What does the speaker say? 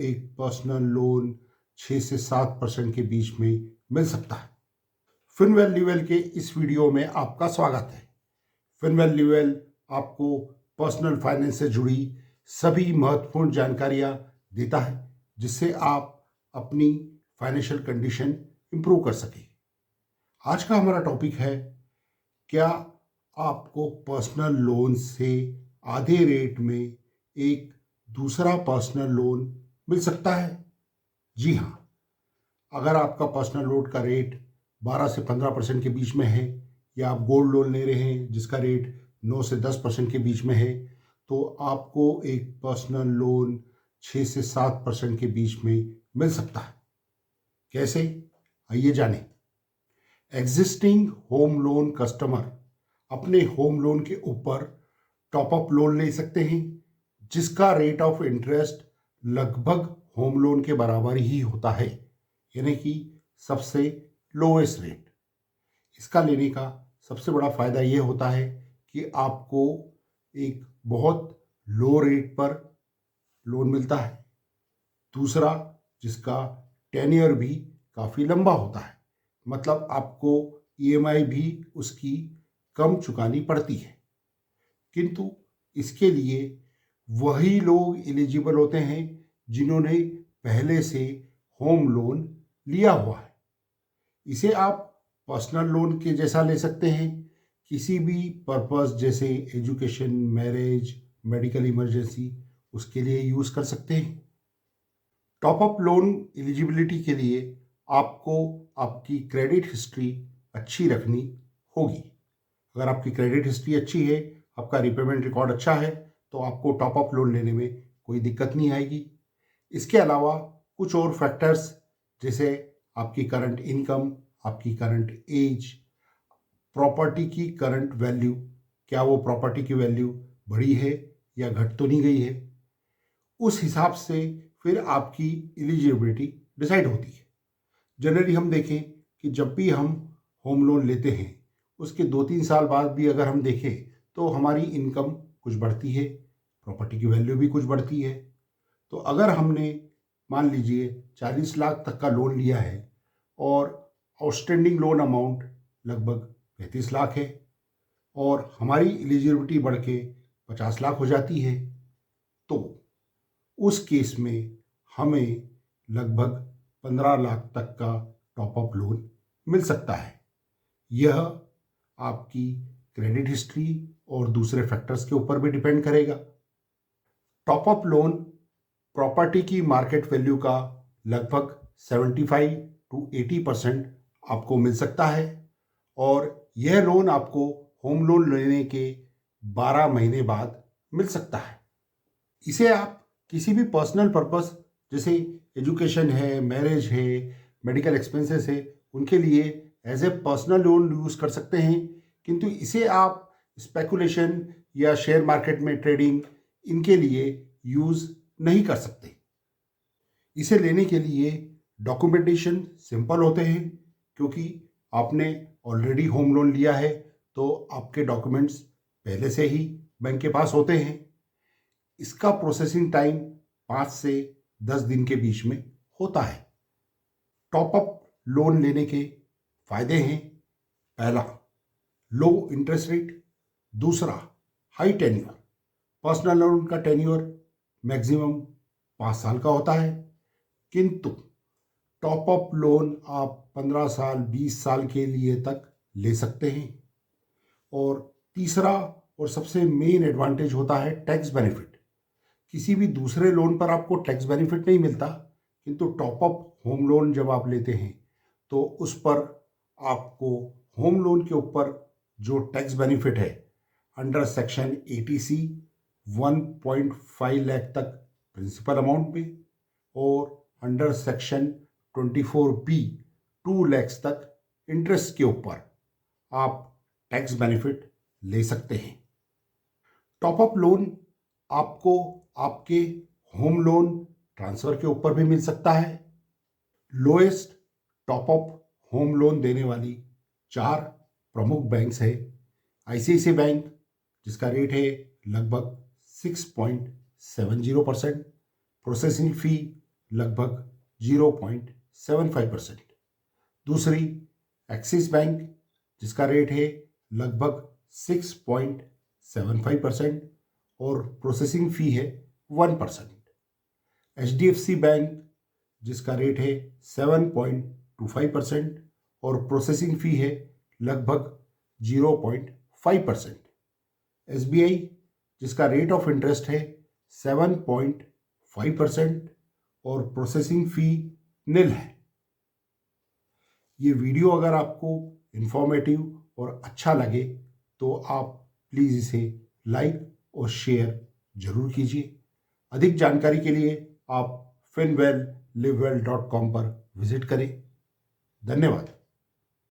एक personal loan 6 से 7% के बीच में मिल सकता है। फिनवेल लीवेल के इस वीडियो में आपका स्वागत है। फिनवेल लीवेल आपको पर्सनल फाइनेंस से जुड़ी सभी महत्वपूर्ण जानकारियां देता है, जिससे आप अपनी फाइनेंशियल कंडीशन इंप्रूव कर सकें। आज का हमारा टॉपिक है, क्या आपको पर्सनल लोन से आधे रेट में एक दूसरा पर्सनल लोन मिल सकता है? जी हाँ, अगर आपका पर्सनल लोन का रेट 12 से 15% के बीच में है, या आप गोल्ड लोन ले रहे हैं जिसका रेट 9 से 10% के बीच में है, तो आपको एक पर्सनल लोन 6 से 7% के बीच में मिल सकता है। कैसे? आइए जानें। एग्जिस्टिंग होम लोन कस्टमर अपने होम लोन के ऊपर टॉप अप लोन ले सकते हैं, जिसका रेट ऑफ इंटरेस्ट लगभग होम लोन के बराबर ही होता है, यानी कि सबसे लोएस्ट रेट। इसका लेने का सबसे बड़ा फ़ायदा ये होता है कि आपको एक बहुत लो रेट पर लोन मिलता है। दूसरा, जिसका टेन्योर भी काफ़ी लंबा होता है, मतलब आपको ईएमआई भी उसकी कम चुकानी पड़ती है। किंतु इसके लिए वही लोग एलिजिबल होते हैं जिन्होंने पहले से होम लोन लिया हुआ है। इसे आप पर्सनल लोन के जैसा ले सकते हैं, किसी भी पर्पस जैसे एजुकेशन, मैरिज, मेडिकल इमरजेंसी, उसके लिए यूज़ कर सकते हैं। टॉप अप लोन एलिजिबिलिटी के लिए आपको आपकी क्रेडिट हिस्ट्री अच्छी रखनी होगी। अगर आपकी क्रेडिट हिस्ट्री अच्छी है, आपका रिपेमेंट रिकॉर्ड अच्छा है, तो आपको टॉप अप लोन लेने में कोई दिक्कत नहीं आएगी। इसके अलावा कुछ और फैक्टर्स, जैसे आपकी करंट इनकम, आपकी करंट एज, प्रॉपर्टी की करंट वैल्यू, क्या वो प्रॉपर्टी की वैल्यू बढ़ी है या घट तो नहीं गई है, उस हिसाब से फिर आपकी एलिजिबिलिटी डिसाइड होती है। जनरली हम देखें कि जब भी हम होम लोन लेते हैं, उसके 2-3 साल बाद भी अगर हम देखें तो हमारी इनकम कुछ बढ़ती है, प्रॉपर्टी की वैल्यू भी कुछ बढ़ती है। तो अगर हमने मान लीजिए 40 लाख तक का लोन लिया है और आउटस्टैंडिंग लोन अमाउंट लगभग 35 लाख है, और हमारी एलिजिबिलिटी बढ़ के 50 लाख हो जाती है, तो उस केस में हमें लगभग 15 लाख तक का टॉप अप लोन मिल सकता है। यह आपकी क्रेडिट हिस्ट्री और दूसरे फैक्टर्स के ऊपर भी डिपेंड करेगा। टॉप अप लोन प्रॉपर्टी की मार्केट वैल्यू का लगभग 75 to 80% आपको मिल सकता है, और यह लोन आपको होम लोन लेने के 12 महीने बाद मिल सकता है। इसे आप किसी भी पर्सनल पर्पस, जैसे एजुकेशन है, मैरिज है, मेडिकल एक्सपेंसेस है, उनके लिए as a personal loan use कर सकते हैं। किंतु इसे आप स्पेकुलेशन या शेयर मार्केट में ट्रेडिंग, इनके लिए यूज़ नहीं कर सकते। इसे लेने के लिए डॉक्यूमेंटेशन सिंपल होते हैं, क्योंकि आपने ऑलरेडी होम लोन लिया है, तो आपके डॉक्यूमेंट्स पहले से ही बैंक के पास होते हैं। इसका प्रोसेसिंग टाइम 5 से 10 दिन के बीच में होता है। टॉप अप लोन लेने के फायदे हैं: पहला, लो इंटरेस्ट रेट। दूसरा, हाई टेन्योर। पर्सनल लोन का टेन्योर मैक्सिमम 5 साल का होता है, किंतु टॉप अप लोन आप 15 साल, 20 साल के लिए तक ले सकते हैं। और तीसरा और सबसे मेन एडवांटेज होता है टैक्स बेनिफिट। किसी भी दूसरे लोन पर आपको टैक्स बेनिफिट नहीं मिलता, किंतु टॉप अप होम लोन जब आप लेते हैं तो उस पर आपको होम लोन के ऊपर जो टैक्स बेनिफिट है, अंडर सेक्शन 80C 1.5 लाख तक प्रिंसिपल अमाउंट में, और अंडर सेक्शन 24B 2 लाख तक इंटरेस्ट के ऊपर आप टैक्स बेनिफिट ले सकते हैं। टॉप अप लोन आपको आपके होम लोन ट्रांसफ़र के ऊपर भी मिल सकता है। Lowest top up home loan देने वाली 4 प्रमुख बैंक्स है। आईसीआईसीआई बैंक, जिसका रेट है लगभग 6.70%, प्रोसेसिंग फ़ी लगभग 0.75%। दूसरी एक्सिस बैंक जिसका रेट है लगभग 6.75% और प्रोसेसिंग फ़ी है 1%। HDFC बैंक जिसका रेट है 7.25% और प्रोसेसिंग फ़ी है लगभग 0.5%। SBI जिसका रेट ऑफ इंटरेस्ट है 7.5% और प्रोसेसिंग फ़ी निल है। ये वीडियो अगर आपको इन्फॉर्मेटिव और अच्छा लगे तो आप प्लीज़ इसे लाइक और शेयर जरूर कीजिए। अधिक जानकारी के लिए आप finwellliveWell.com पर विजिट करें। धन्यवाद।